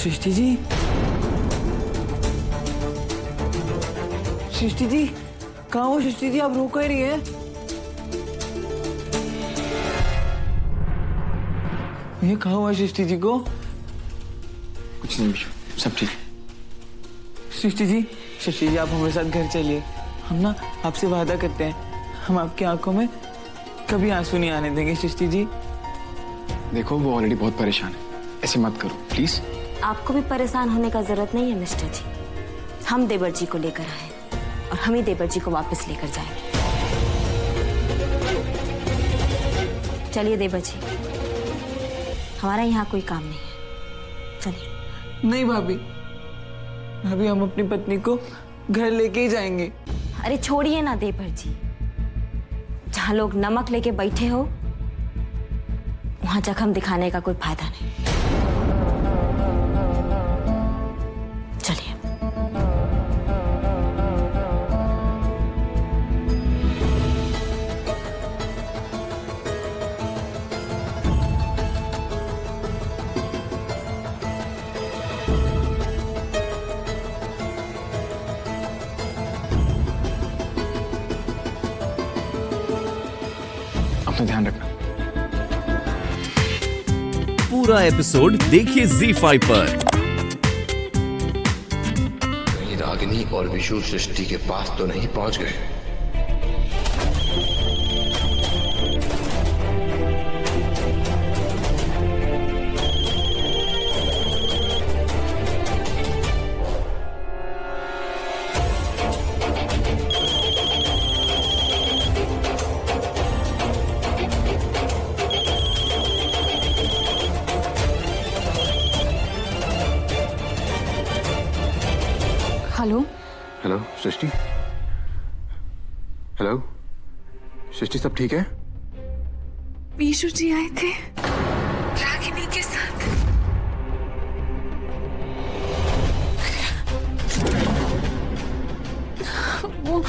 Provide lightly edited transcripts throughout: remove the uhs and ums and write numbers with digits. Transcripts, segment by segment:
सृष्टि जी, सृष्टि जी, कहाँ हो सृष्टि जी? आप रो क्यों रही है? ये कहाँ हुआ सृष्टि जी को? कुछ नहीं बिशु, सब ठीक है। सृष्टि जी, सृष्टि जी, आप हमारे साथ घर चलिए। हम ना आपसे वादा करते हैं, हम आपकी आंखों में कभी आंसू नहीं आने देंगे सृष्टि जी। देखो वो ऑलरेडी बहुत परेशान है, ऐसे मत करो प्लीज। आपको भी परेशान होने का जरूरत नहीं है मिस्टर जी। हम देवर जी को लेकर आए और हम ही देवर जी को वापस लेकर जाएंगे। चलिए देवर जी, हमारा यहाँ कोई काम नहीं है, चलिए। नहीं भाभी, भाभी हम अपनी पत्नी को घर लेके ही जाएंगे। अरे छोड़िए ना देवर जी, जहाँ लोग नमक लेके बैठे हो वहां जख्म दिखाने का कोई फायदा नहीं। चलिए। अपना ध्यान रखना। पूरा एपिसोड देखिए ZEE5 पर। कहीं रागिनी और विशु सृष्टि के पास तो नहीं पहुंच गए? हेलो। हेलो सृष्टि, हेलो सृष्टि, सब ठीक है? विशु जी आए थे रागिनी के साथ। वो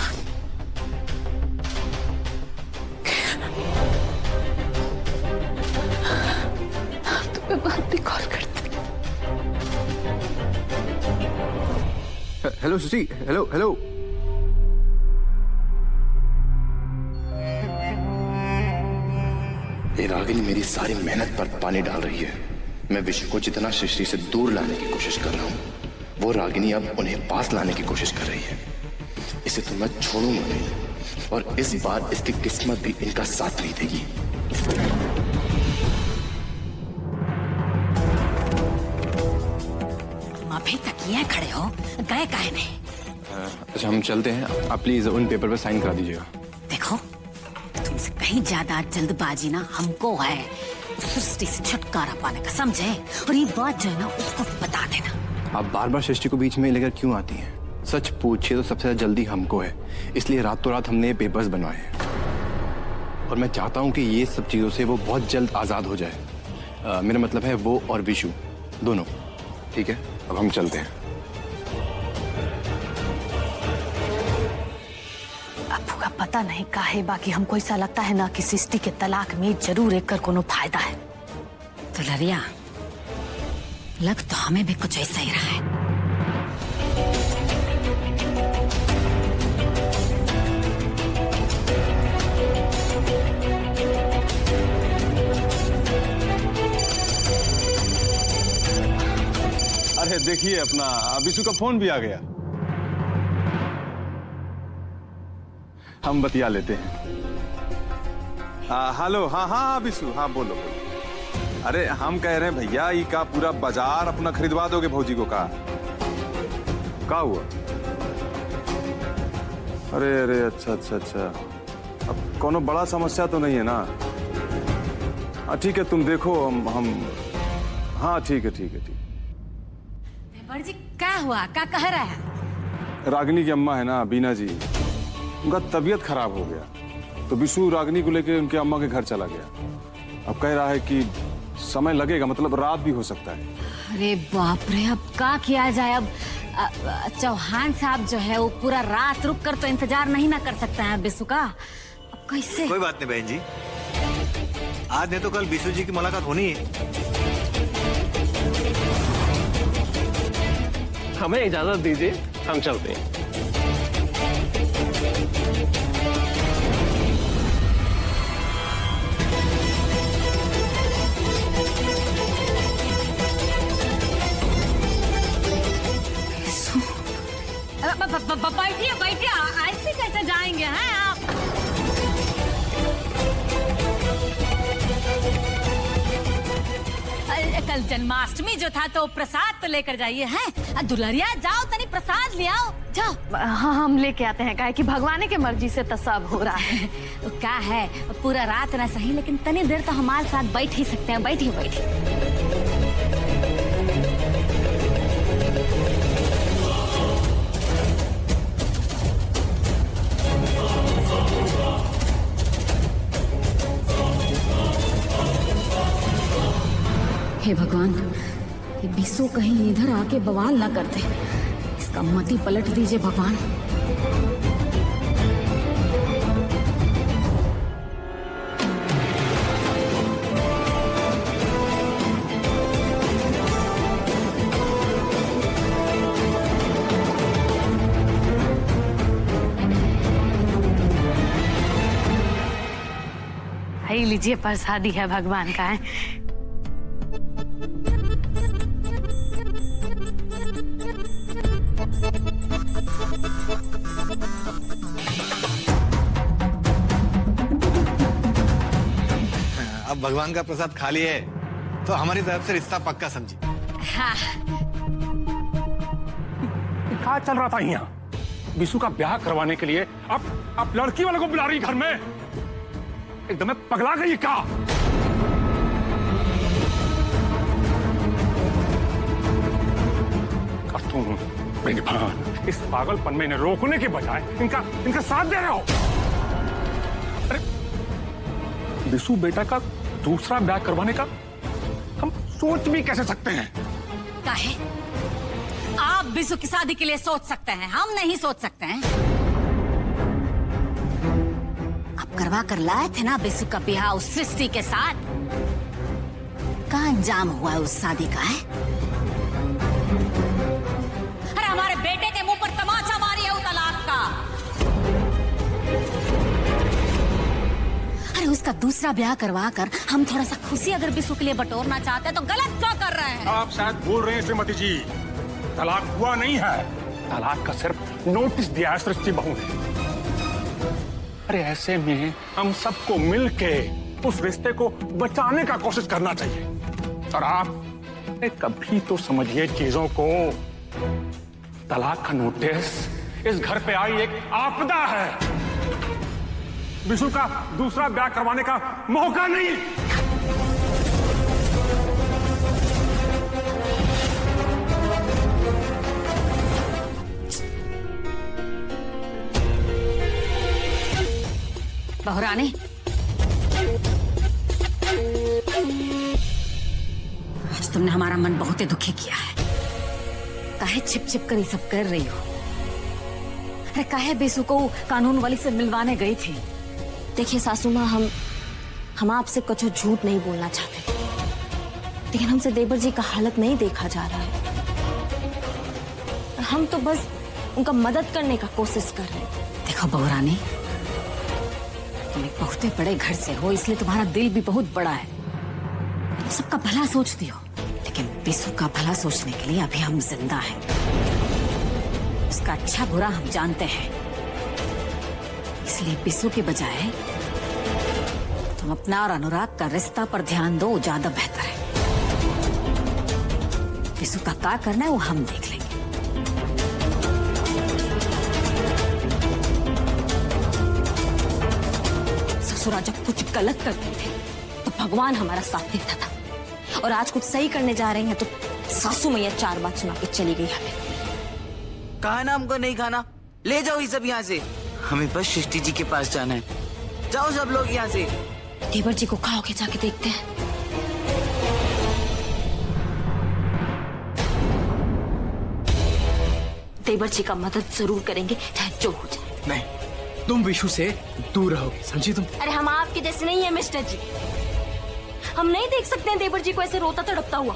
तुम्हें बाद में कॉल करते। हेलो सृष्टि, हेलो हेलो। ये रागिनी मेरी सारी मेहनत पर पानी डाल रही है। मैं विशु को जितना सृष्टि से दूर लाने की कोशिश कर रहा हूँ, वो रागिनी अब उन्हें पास लाने की कोशिश कर रही है। इसे तो मैं छोड़ूंगा नहीं, और इस बार इसकी किस्मत भी इनका साथ नहीं देगी। अभी तक ये खड़े हो, गए काहे नहीं? अच्छा हम चलते हैं, आप प्लीज उन पेपर पे साइन करा दीजिएगा। देखो, तुमसे कहीं ज्यादा जल्दबाजी ना हमको है सृष्टि से छुटकारा पाने का, समझे? और ये बात जो है ना उसको बता देना। आप बार बार सृष्टि को बीच में लेकर क्यों आती हैं? सच पूछिए तो सबसे ज्यादा जल्दी हमको है, इसलिए रातों रात हमने ये पेपर्स बनवाए हैं। और मैं चाहता हूँ कि ये सब चीजों से वो बहुत जल्द आजाद हो जाए। मेरा मतलब है वो और विशु दोनों। ठीक है, अब हम चलते हैं। अप्पू का पता नहीं काहे, बाकी हमको ऐसा लगता है ना कि सृष्टि के तलाक में जरूर एक कर कोनो फायदा है। तो लरिया, लग तो हमें भी कुछ ऐसा ही रहा है। अरे देखिए, अपना विशु का फोन भी आ गया। हम बतिया लेते हैं। हेलो, हाँ हाँ विशु, हाँ बोलो बोलो। अरे हम कह रहे हैं भैया, ये का पूरा बाजार अपना खरीदवा दोगे भौजी को? का हुआ? अरे अरे, अच्छा अच्छा अच्छा, अब कोनो बड़ा समस्या तो नहीं है ना? हाँ ठीक है, तुम देखो, हम हाँ ठीक है ठीक है ठीक। जी क्या हुआ, क्या कह रहा है? रागिनी की अम्मा है ना, बीना जी, उनका तबीयत खराब हो गया, तो विशु रागिनी को लेकर उनके अम्मा के घर चला गया। अब कह रहा है कि समय लगेगा, मतलब रात भी हो सकता है। अरे बाप रे, अब क्या किया जाए? अब चौहान साहब जो है वो पूरा रात रुक कर तो इंतजार नहीं ना कर सकते हैं विशु का। अब कैसे? कोई बात नहीं बहन जी, आज नहीं तो कल विशु जी की मुलाकात होनी है। हमें इजाजत दीजिए, हम चलते हैं। बैठिए बैठिए, ऐसे कैसे जाएंगे हैं आप? कल जन्माष्टमी जो था तो प्रसाद तो लेकर जाइए हैं। दुल्हरिया जाओ तनी प्रसाद ले आओ, जाओ। हाँ हम लेके आते हैं, काहे कि भगवान के मर्जी से तो सब हो रहा है। तो क्या है, पूरा रात ना सही लेकिन तनी देर तो हमारे साथ बैठ ही सकते हैं। बैठिए बैठिए। हे भगवान, ये बिस्सू कहीं इधर आके बवाल ना कर दे। इसका मति पलट दीजिए भगवान। भाई लीजिए, प्रसादी है भगवान का है। अब भगवान का प्रसाद खा लिए तो हमारी तरफ से रिश्ता पक्का समझी। हाँ। क्या चल रहा था यहाँ? बिशु का ब्याह करवाने के लिए अब लड़की वाले को बुला रही घर में? एकदम पगला गई क्या? बेईमान, इस पागलपन में इन्हें रोकने के बजाय इनका साथ दे रहे हो। अरे बिशु बेटा का दूसरा ब्याह करवाने का हम सोच भी कैसे सकते हैं? काहे? आप बिशु की शादी के लिए सोच सकते हैं, हम नहीं सोच सकते हैं। आप करवा कर लाए थे ना बिशु का ब्याह उस सृष्टि के साथ। कहाँ अंजाम हुआ है उस शादी का? है अरे हमारे बेटे के मुंह पर तमाचा मारी है वो तलाक का। अरे उसका दूसरा ब्याह करवा कर हम थोड़ा सा खुशी अगर बिशु के लिए बटोरना चाहते हैं तो गलत क्या कर रहे हैं? आप शायद भूल रहे हैं श्रीमती जी, तलाक हुआ नहीं है। तलाक का सिर्फ नोटिस दिया है सृष्टि बहू ने। अरे ऐसे में हम सबको मिलके उस रिश्ते को बचाने का कोशिश करना चाहिए। और आप कभी तो समझिए चीजों को। तलाक का नोटिस इस घर पे आई एक आपदा है, बिशु का दूसरा ब्याह करवाने का मौका नहीं। बहुरानी, आज तुमने हमारा मन बहुत ही दुखी किया है। काहे छिप छिप कर ये सब कर रही हो? अरे काहे बिशु को कानून वाली से मिलवाने गई थी? देखिए सासू माँ, हम आपसे कुछ झूठ नहीं बोलना चाहते, लेकिन हमसे देवर जी का हालत नहीं देखा जा रहा है। हम तो बस उनका मदद करने का कोशिश कर रहे हैं। देखो बहुरानी, तुम एक बहुत बड़े घर से हो, इसलिए तुम्हारा दिल भी बहुत बड़ा है। तुम सबका भला सोचती हो, लेकिन बिशु का भला सोचने के लिए अभी हम जिंदा हैं। उसका अच्छा बुरा हम जानते हैं, इसलिए बिशु के बजाय तुम अपना और अनुराग का रिश्ता पर ध्यान दो, ज्यादा बेहतर है। बिशु का क्या करना है वो हम देख लेंगे। ससुरा जब कुछ गलत करते थे तो भगवान हमारा साथ देता था, और आज कुछ सही करने जा रहे हैं तो सासू मैया 4 बात सुना के चली गई हमें। कहा ना हमको नहीं खाना, ले जाओ ये सब यहाँ से। हमें बस सृष्टि जी के पास जाना है। जाओ सब लोग यहाँ से। देवर जी को खाओगे, जाके देखते हैं। देवर जी का मदद जरूर करेंगे, चाहे जो हो जाए। नहीं, तुम विशु से दूर रहोगे, समझी तुम? अरे हम आपके जैसे नहीं है मिस्टर जी। हम नहीं देख सकते हैं देवर जी को ऐसे रोता तड़पता हुआ।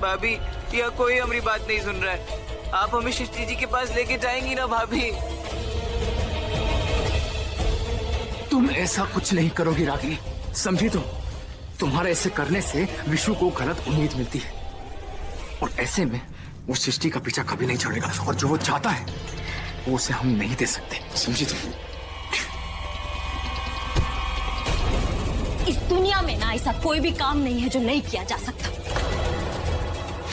भाभी, यह कोई हमारी बात नहीं सुन रहा है। आप हमें सृष्टि जी के पास लेके जाएंगी ना भाभी? तुम ऐसा कुछ नहीं करोगी रागिनी, समझी तुम? तुम्हारे ऐसे करने से विशु को गलत उम्मीद मिलती है और ऐसे में वो सृष्टि का पीछा कभी नहीं छोड़ेगा और जो वो चाहता है वो उसे हम नहीं दे सकते, समझी तुम? इस दुनिया में ना ऐसा कोई भी काम नहीं है जो नहीं किया जा सकता।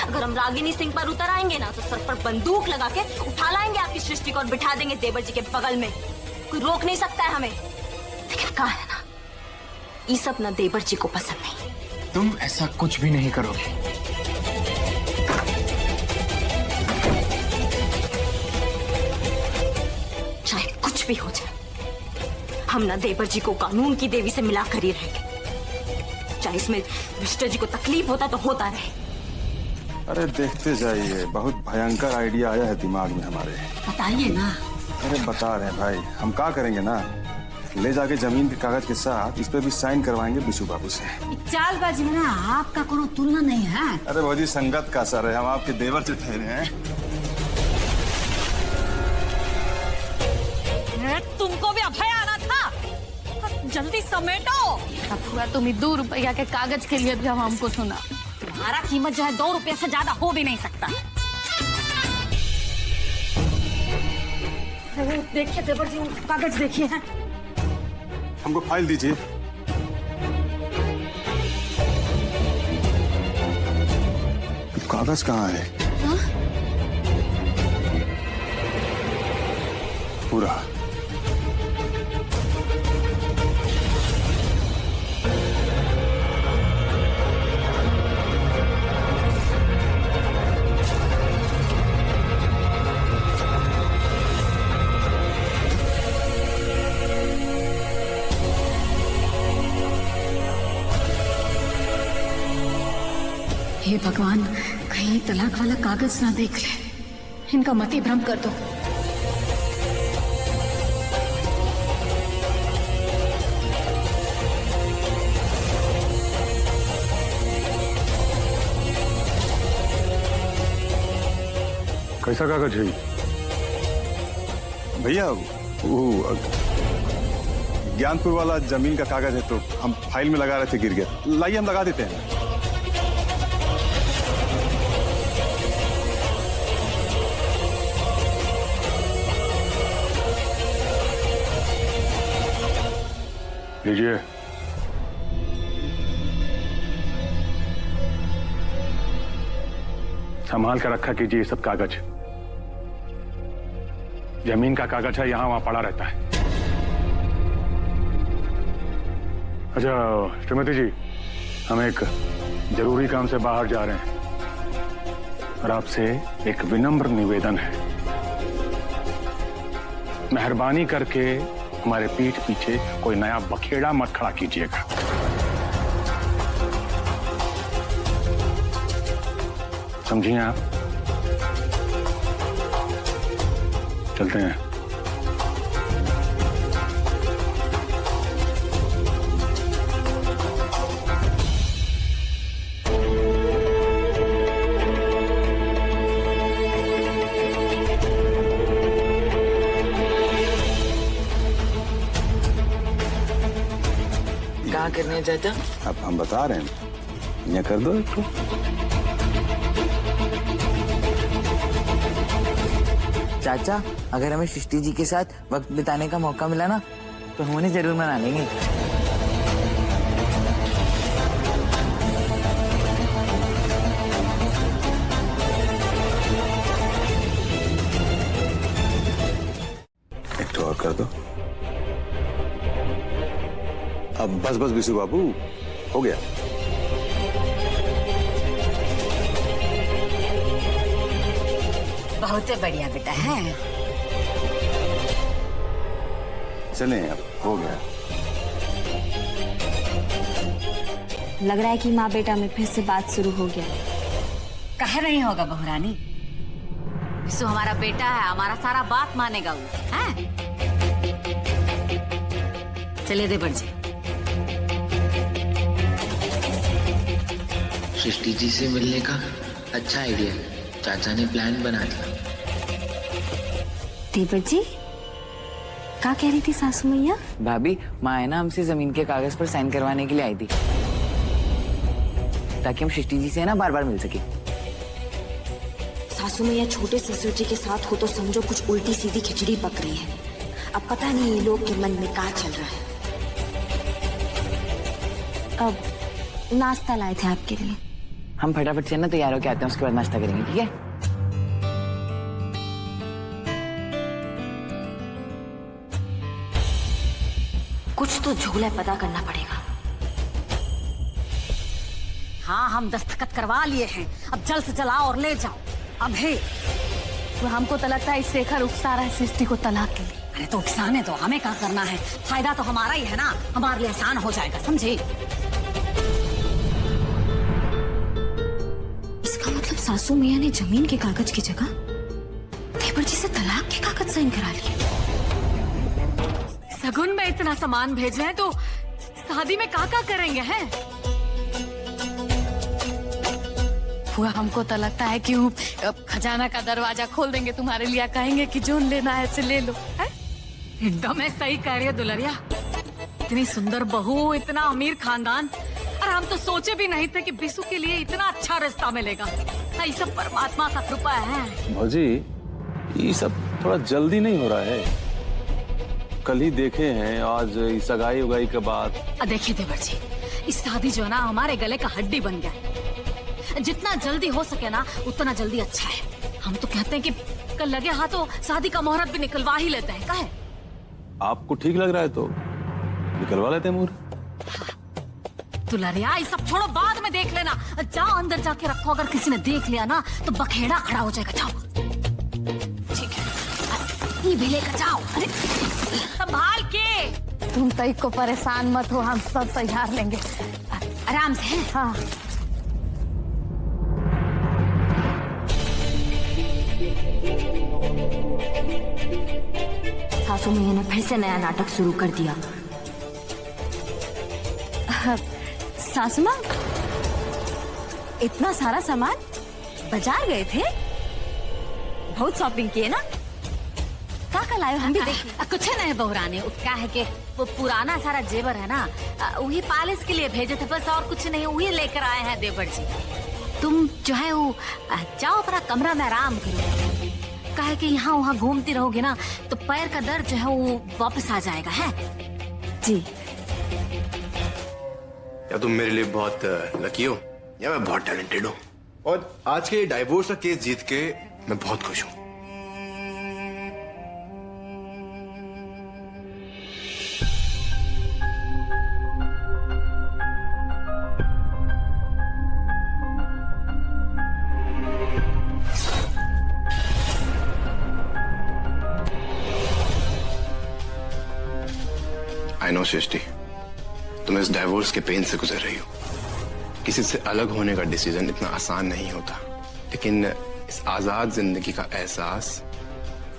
अगर हम रागिनी सिंह पर उतर आएंगे ना तो सर पर बंदूक लगा के उठा लाएंगे आपकी सृष्टि को और बिठा देंगे देवर जी के बगल में। कोई रोक नहीं सकता है हमें। लेकिन कहा है ना, ये सब ना देवर जी को पसंद नहीं। तुम ऐसा कुछ भी नहीं करोगे। चाहे कुछ भी हो जाए, हम ना देवर जी को कानून की देवी से मिलाकर ही रहेंगे। चाहे इसमें मिस्टर जी को तकलीफ होता तो होता रहे। अरे देखते जाइए, बहुत भयंकर आइडिया आया है दिमाग में हमारे। बताइए ना। अरे बता रहे हैं भाई, हम क्या करेंगे ना, ले जाके जमीन के कागज के साथ इस पे भी साइन करवाएंगे बिशु बाबू से। चालबाजी में ना आपका कोई तुलना नहीं है। अरे भाजी संगत का सर है, हम आपके देवर से ठहरे हैं। तुमको भी अभय आना था, जल्दी समेटो। अब हुआ तुम ही 2 रुपया के कागज के लिए भी हम हमको सुना। तुम्हारा कीमत जो है 2 रुपये से ज्यादा हो भी नहीं सकता। देखिए देवर जी, कागज देखिए हैं। हमको फाइल दीजिए। कागज कहाँ है? पूरा हे भगवान, कहीं तलाक वाला कागज ना देख ले। इनका मति भ्रम कर दो। कैसा कागज है भैया? वो ज्ञानपुर वाला जमीन का कागज है, तो हम फाइल में लगा रहे थे, गिर गया। लाइए हम लगा देते हैं। लीजिए। संभाल कर रखा कीजिए ये सब कागज। जमीन का कागज है, यहां वहां पड़ा रहता है। अच्छा श्रीमती जी, हम एक जरूरी काम से बाहर जा रहे हैं और आपसे एक विनम्र निवेदन है। मेहरबानी करके हमारे पीठ पीछे कोई नया बखेड़ा मत खड़ा कीजिएगा। समझिए आप? चलते हैं। क्या करने हैं चाचा? अब हम बता रहे हैं, ये कर दो एक तो। चाचा, अगर हमें सृष्टि जी के साथ वक्त बिताने का मौका मिला ना तो हम उन्हें जरूर मना लेंगे। एक तो और कर दो। अब बस बस बिशु बाबू, हो गया। बहुत बढ़िया बेटा है। चलें, अब हो गया। लग रहा है कि माँ बेटा में फिर से बात शुरू हो गया। कहे नहीं होगा बहुरानी, विशु हमारा बेटा है, हमारा सारा बात मानेगा वो, हैं? चलिए देवर जी। सृष्टि जी से मिलने का अच्छा आइडिया, चाचा ने प्लान बना दिया। देवर जी क्या कह रही थी सासू मैया? भाभी, माँ है ना हमसे जमीन के कागज पर साइन करवाने के लिए आई थी, ताकि हम सृष्टि जी से ना बार बार मिल सके। सासू मैया छोटे ससुर जी के साथ हो तो समझो कुछ उल्टी सीधी खिचड़ी पक रही है। अब पता नहीं ये लोग के मन में क्या चल रहा है। अब नाश्ता लाए थे आपके लिए। हम फटाफट से ना तैयार होके आते हैं, उसके बाद नाश्ता करेंगे, ठीक है? कुछ तो झोला पता करना पड़ेगा। हाँ, हम दस्तखत करवा लिए हैं, अब जल्द से जलाओ और ले जाओ। अब है तो हमको तो लगता है शेखर उकसा रहा है सृष्टि को तलाक के लिए। अरे तो उकसाने दो, हमें क्या करना है, फायदा तो हमारा ही है ना, हमारे लिए आसान हो जाएगा, समझे? इसका मतलब सासू मियाँ ने जमीन के कागज की जगह देवर जी से तलाक के कागज साइन करा लिए। सगुन में इतना सामान भेजे हैं तो शादी में क्या करेंगे हैं? फुआ, हमको तो लगता है कि वो खजाना का दरवाजा खोल देंगे तुम्हारे लिए, कहेंगे कि जो लेना है से ले लो। है? एकदम है, सही कह रही है दुलरिया। इतनी सुंदर बहू, इतना अमीर खानदान, और हम तो सोचे भी नहीं थे कि बिसु के लिए इतना अच्छा रिश्ता मिलेगा। ये सब परमात्मा का कृपा है। भौजी, ये सब थोड़ा जल्दी नहीं हो रहा है? कल ही देखे हैं, आज सगाई उगाई के बाद। देखिए देवर जी, इस शादी जो है ना हमारे गले का हड्डी बन गया। जितना जल्दी हो सके ना उतना जल्दी अच्छा है। हम तो कहते हैं कि कल लगे हाथों शादी का मुहूर्त भी निकलवा ही लेते हैं। काहे? आपको ठीक लग रहा है तो निकलवा लेते हैं मुहूर्त। दुलरिया, ये सब छोड़ो, बाद में देख लेना। जाओ अंदर जाके रखो, अगर किसी ने देख लिया ना तो बखेड़ा खड़ा हो जाएगा। जाओ। ठीक है, ये भी लेकर जाओ। अरे संभाल के। तुम तई को परेशान मत हो, हम सब तैयार लेंगे, आराम से। हाँ। सासू मैया ने फिर से नया नाटक शुरू कर दिया। सासू माँ, इतना सारा सामान बाजार गए थे? बहुत शॉपिंग किए ना? क्या लाए हम भी देखिए। कुछ नहीं बहुरानी, क्या है कि वो पुराना सारा जेवर है ना, वही पालिश के लिए भेजे थे बस, और कुछ नहीं, वही लेकर आए हैं देवर जी। तुम जो है वो जाओ अपना कमरा में आराम करो। कहे कि यहाँ वहाँ घूमती रहोगे ना तो पैर का दर्द जो है वो वापस आ जाएगा। है जी। या तुम मेरे लिए बहुत लकी हो या मैं बहुत टैलेंटेड हूँ, और आज के डाइवोर्स का केस जीत के मैं बहुत खुश हूँ। आई नो सृष्टि, तुम इस डाइवोर्स के पेन से गुजर रही हो। किसी से अलग होने का डिसीजन इतना आसान नहीं होता, लेकिन इस आजाद जिंदगी का एहसास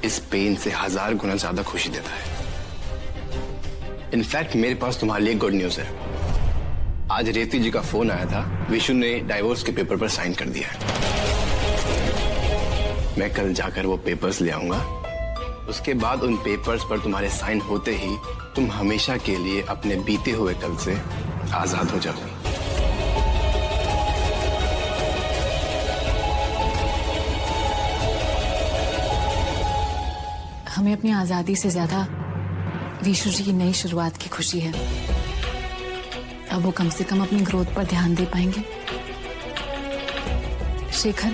इस पेन से 1000 गुना ज्यादा खुशी देता है। इनफैक्ट मेरे पास तुम्हारे लिए गुड न्यूज है। आज रेती जी का फोन आया था, विशु ने डाइवोर्स के पेपर पर साइन कर दिया है। मैं कल जाकर वो पेपर्स ले आऊंगा। उसके बाद उन पेपर्स पर तुम्हारे साइन होते ही तुम हमेशा के लिए अपने बीते हुए कल से आजाद हो जाओगी। हमें अपनी आजादी से ज्यादा विशु जी की नई शुरुआत की खुशी है। अब वो कम से कम अपनी ग्रोथ पर ध्यान दे पाएंगे। शेखर,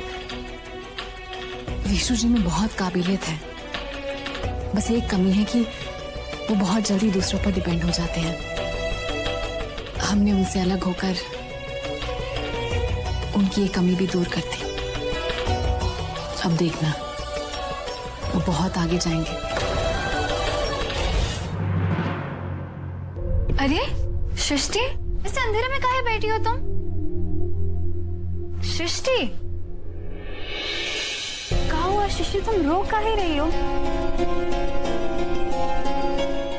विशु जी में बहुत काबिलियत है, बस एक कमी है कि वो बहुत जल्दी दूसरों पर डिपेंड हो जाते हैं। हमने उनसे अलग होकर उनकी ये कमी भी दूर कर दी। अब देखना, वो बहुत आगे जाएंगे। अरे सृष्टि, इस अंधेरे में काहे बैठी हो तुम? सृष्टि, क्या हुआ सृष्टि, तुम रो काहे रही हो?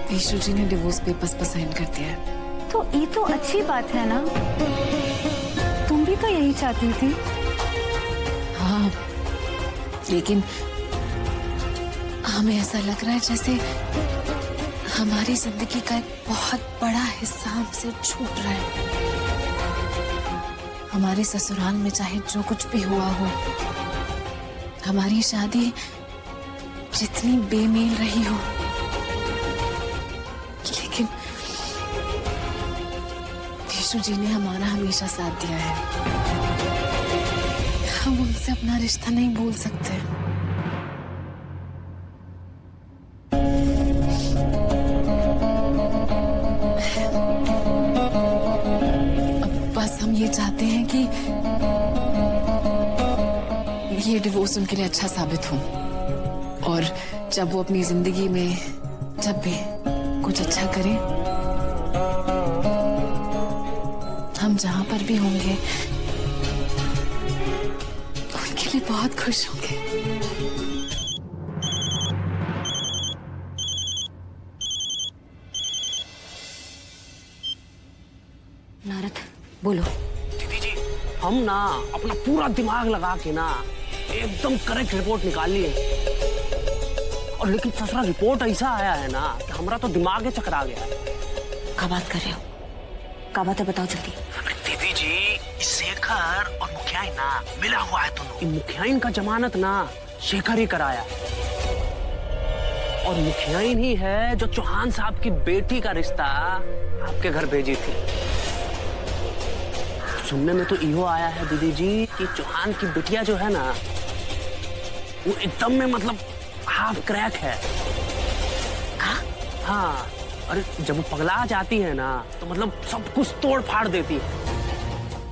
विशु जी ने डिवोर्स पेपर्स पर साइन कर दिया है। तो ये तो अच्छी बात है ना, तुम भी तो यही चाहती थी। लेकिन हमें ऐसा लग रहा है जैसे हमारी जिंदगी का एक बहुत बड़ा हिस्सा हमसे छूट रहा है। हमारे ससुराल में चाहे जो कुछ भी हुआ हो, हमारी शादी जितनी बेमेल रही हो, लेकिन विशु जी ने हमारा हमेशा साथ दिया है। हम उनसे अपना रिश्ता नहीं भूल सकते। ये चाहते हैं कि ये डिवोर्स उनके लिए अच्छा साबित हो, और जब वो अपनी जिंदगी में जब भी कुछ अच्छा करे, हम जहां पर भी होंगे उनके लिए बहुत खुश होंगे। नारद बोलो। दीदी जी, हम ना अपना पूरा दिमाग लगा के ना एकदम करेक्ट रिपोर्ट निकाल लिए, और लेकिन ससुरा रिपोर्ट ऐसा आया है ना कि हमारा तो दिमाग ही चकरा गया। क्या बात कर रहे हो? क्या बात है, बताओ जल्दी। दीदी जी, शेखर और मुखियाइन ना मिला हुआ है दोनों। मुखियाइन का जमानत ना शेखर ही कराया, और मुखियाइन ही है जो चौहान साहब की बेटी का रिश्ता आपके घर भेजी थी। सुनने में तो इहो आया है दीदी जी कि चौहान की बिटिया जो है ना, वो एकदम में मतलब हाफ क्रैक है। हाँ, अरे जब वो पगला जाती है ना तो मतलब सब कुछ तोड़ फाड़ देती है।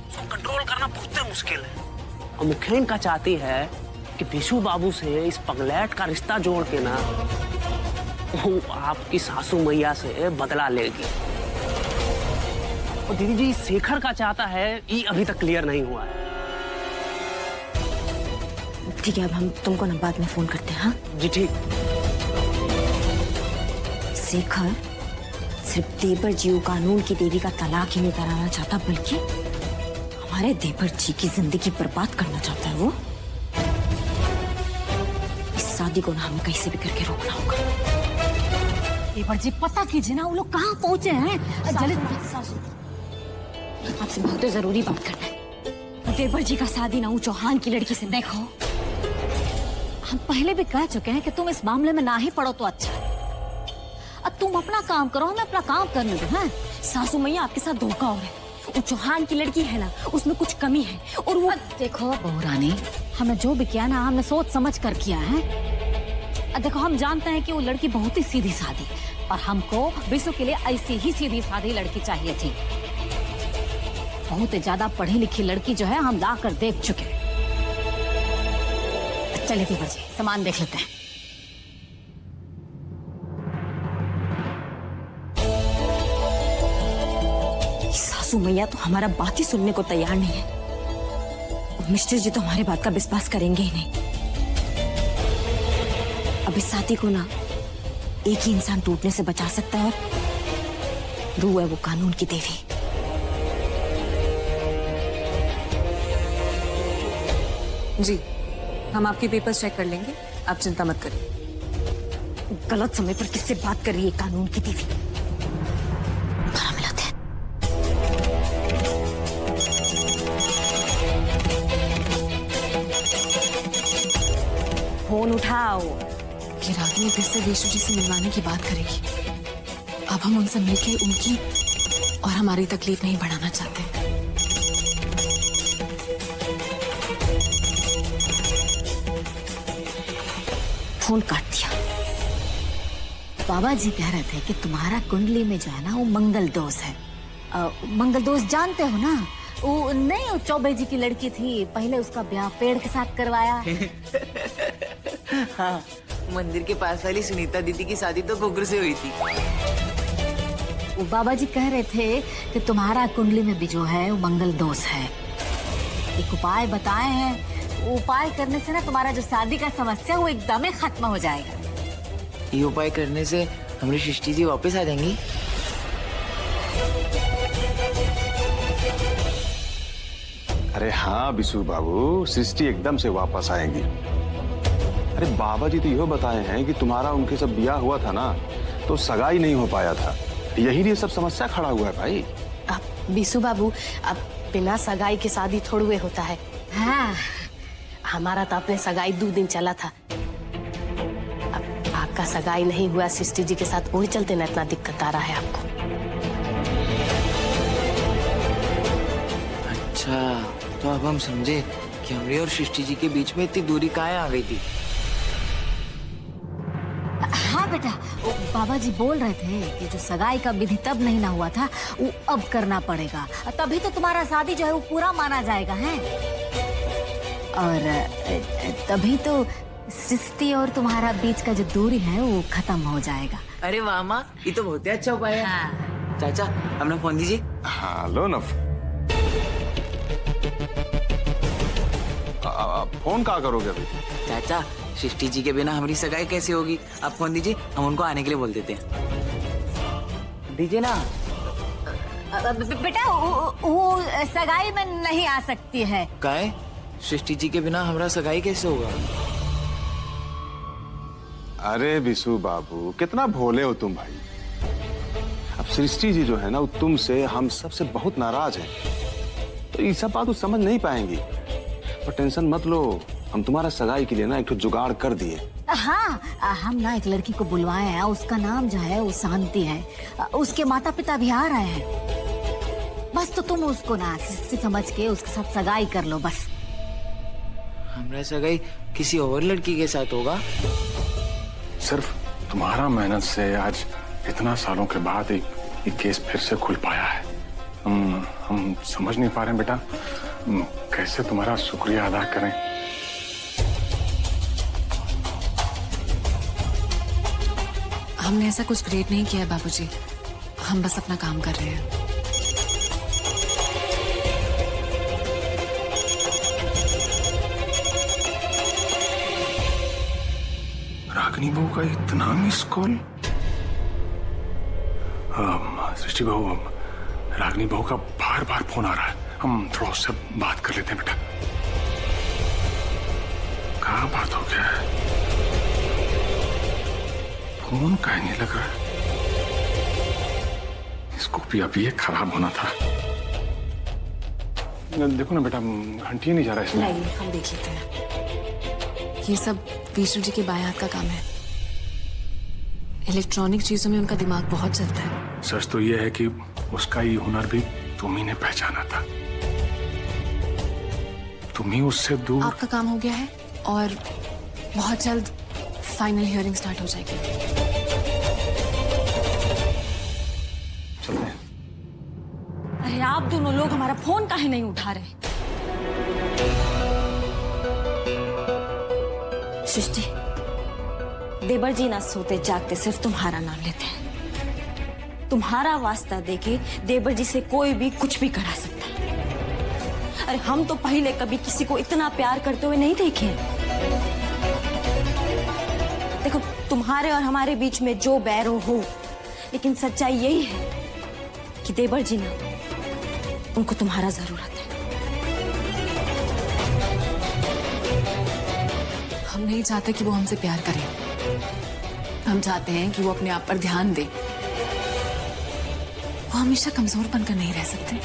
उसको कंट्रोल करना बहुत मुश्किल है। और मुखियाइन का चाहती है कि विशु बाबू से इस पगलैट का रिश्ता जोड़ के ना वो आपकी सासू मैया से बदला लेगी। और दीदी जी, शेखर का चाहता है, ये अभी तक क्लियर नहीं हुआ है। ठीक है, अब हम तुमको ना बाद में फोन करते हैं। हाँ जी ठीक। शेखर सिर्फ देवर जी को कानून की देवी का तलाक ही नहीं कराना चाहता, बल्कि हमारे देवर जी की जिंदगी बर्बाद करना चाहता है। वो इस शादी को ना हमें कैसे भी करके रोकना होगा। देवर जी, पता कीजिए ना वो लोग कहाँ पहुंचे हैं। आपसे बहुत जरूरी बात करना है। देवर जी का शादी ना वो चौहान की लड़की से। देखो, हम पहले भी कह चुके हैं कि तुम इस मामले में ना ही पड़ो तो अच्छा है। अब तुम अपना काम करो, हमें अपना काम करने दो। हाँ, सासू मैया आपके साथ धोखा हो रहा है। वो चौहान की लड़की है ना, उसमें कुछ कमी है। और वो देखो बहू रानी, हमने जो भी किया ना, हमने सोच समझ कर किया है। देखो, हम जानते हैं कि वो लड़की बहुत ही सीधी सादी, और हमको विशु के लिए ऐसी ही सीधी सादी लड़की चाहिए थी। बहुत ज्यादा पढ़ी लिखी लड़की जो है हम ला कर देख चुके। चलिए देवर जी, सामान देख लेते हैं। सासू मैया तो हमारा बात ही सुनने को तैयार नहीं है, और मिस्टर जी तो हमारे बात का विश्वास करेंगे ही नहीं। अब इस शादी को ना एक ही इंसान टूटने से बचा सकता है, और रूह है वो कानून की देवी। जी, हम आपके पेपर्स चेक कर लेंगे, आप चिंता मत करिए। गलत समय पर किससे बात कर रही है कानून की देवी? मिलाते हैं। फोन उठाओ। ये रागिनी फिर से विशु जी से मिलवाने की बात करेगी। अब हम उनसे मिलके उनकी और हमारी तकलीफ नहीं बढ़ाना चाहते। फोन काट दिया। बाबा जी कह रहे थे कि तुम्हारा कुंडली में जो है ना वो मंगल दोष है। मंगल दोष जानते हो ना? वो नहीं, वो चौबे जी की लड़की थी, पहले उसका ब्याह पेड़ के साथ करवाया। हाँ, मंदिर के पास वाली सुनीता दीदी की शादी तो घुघरू से हुई थी। वो बाबा जी कह रहे थे कि तुम्हारा कुंडली में भी जो है वो मंगल दोष है। एक उपाय बताए हैं, उपाय करने से ना तुम्हारा जो शादी का समस्या वो एकदम ही खत्म हो जाएगा। ये उपाय करने से हमारी सृष्टि जी वापस आ जाएंगी। अरे हाँ बिशु बाबू, सृष्टि एकदम से वापस आएगी। अरे बाबा जी तो यह बताए हैं कि तुम्हारा उनके जब ब्याह हुआ था ना तो सगाई नहीं हो पाया था, यही लिए सब समस्या खड़ा हुआ है भाई। अब बीसू बाबू, अब बिना सगाई के शादी थोड़े होता है। हाँ, हमारा तो अपने सगाई 2 दिन चला था। अब आपका सगाई नहीं हुआ सृष्टि जी के साथ, वही चलते ना इतना दिक्कत आ रहा है आपको। अच्छा, तो अब हम समझे कि हमरे और सृष्टि जी के बीच में इतनी दूरी काहे आ गई थी। हाँ बेटा, वो बाबा जी बोल रहे थे कि जो सगाई का विधि तब नहीं ना हुआ था वो अब करना पड़ेगा, तभी तो तुम्हारा शादी जो है वो पूरा माना जाएगा है। और तभी तो सृष्टि और तुम्हारा बीच का जो दूरी है वो खत्म हो जाएगा। अरे वाह माँ, ये तो बहुत ही अच्छा उपाय है। हाँ। चाचा अपना फोन दीजिए। हाँ लो ना, फोन कहाँ करोगे अभी? चाचा सृष्टि जी के बिना हमारी सगाई कैसे होगी? आप फोन दीजिए, हम उनको आने के लिए बोल देते हैं। दीजिए ना। बेटा वो सगाई में नहीं आ सकती है। काहे? सृष्टि जी के बिना हमारा सगाई कैसे होगा? अरे बिशु बाबू, कितना भोले हो तुम भाई। अब सृष्टि जी जो है ना वो तुमसे हम सबसे बहुत नाराज हैं, तो ये सब बात वो समझ नहीं पाएंगी। पर टेंशन मत लो, हम तुम्हारा सगाई के लिए ना एक जुगाड़ कर दिए। हाँ, हम ना एक लड़की को बुलवाए हैं, उसका नाम जो है वो शांति है, उसके माता पिता भी आ रहे हैं। बस तो तुम उसको ना सृष्टि समझ के उसके साथ सगाई कर लो बस। हमारा सगाई किसी और लड़की के साथ होगा? सिर्फ तुम्हारा मेहनत से आज इतना सालों के बाद एक केस फिर से खुल पाया है। हम समझ नहीं पा रहे हैं बेटा, कैसे तुम्हारा शुक्रिया अदा करें। हमने ऐसा कुछ ग्रेट नहीं किया है बाबूजी, हम बस अपना काम कर रहे हैं। रागिनी बहू का इतना मिस कॉल। सृष्टि बहू, रागिनी बहू का बार बार फोन आ रहा है, हम थोड़ा उससे बात कर लेते हैं बेटा। कहाँ बात हो गया है? फोन कहीं नहीं लग रहा है। इसको भी अभी ये खराब होना था। देखो ना बेटा, घंटी नहीं जा रहा इसमें। नहीं, हम देख लेते हैं। ये सब विष्णु जी के बाएं हाथ का काम है। इलेक्ट्रॉनिक चीजों में उनका दिमाग बहुत चलता है। सच तो ये है कि उसका ये हुनर भी तुम ही ने पहचाना था। तुम ही उससे दूर। आपका काम हो गया है और बहुत जल्द फाइनल हियरिंग स्टार्ट हो जाएगी। चलते हैं। अरे आप दोनों लोग हमारा फोन काहे नहीं उठा रहे? सृष्टि, देवर जी ना सोते जागते सिर्फ तुम्हारा नाम लेते हैं। तुम्हारा वास्ता देके देवर जी से कोई भी कुछ भी करा सकता है। अरे हम तो पहले कभी किसी को इतना प्यार करते हुए नहीं देखे। देखो, तुम्हारे और हमारे बीच में जो बैर हो, लेकिन सच्चाई यही है कि देवर जी ना, उनको तुम्हारा जरूरत है। हम नहीं चाहते कि वो हमसे प्यार करें, हम चाहते हैं कि वो अपने आप पर ध्यान दे। वो हमेशा कमजोर बनकर नहीं रह सकते।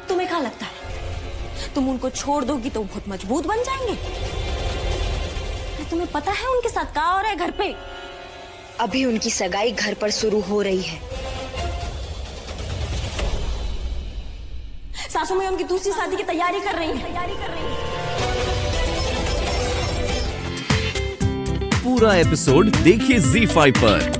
तुम्हें क्या लगता है तुम उनको छोड़ दोगी तो वो बहुत मजबूत बन जाएंगे? तुम्हें पता है उनके साथ क्या हो रहा है घर पे? अभी उनकी सगाई घर पर शुरू हो रही है। सासू में उनकी दूसरी शादी की तैयारी कर रही है। पूरा एपिसोड देखिए ZEE5 पर।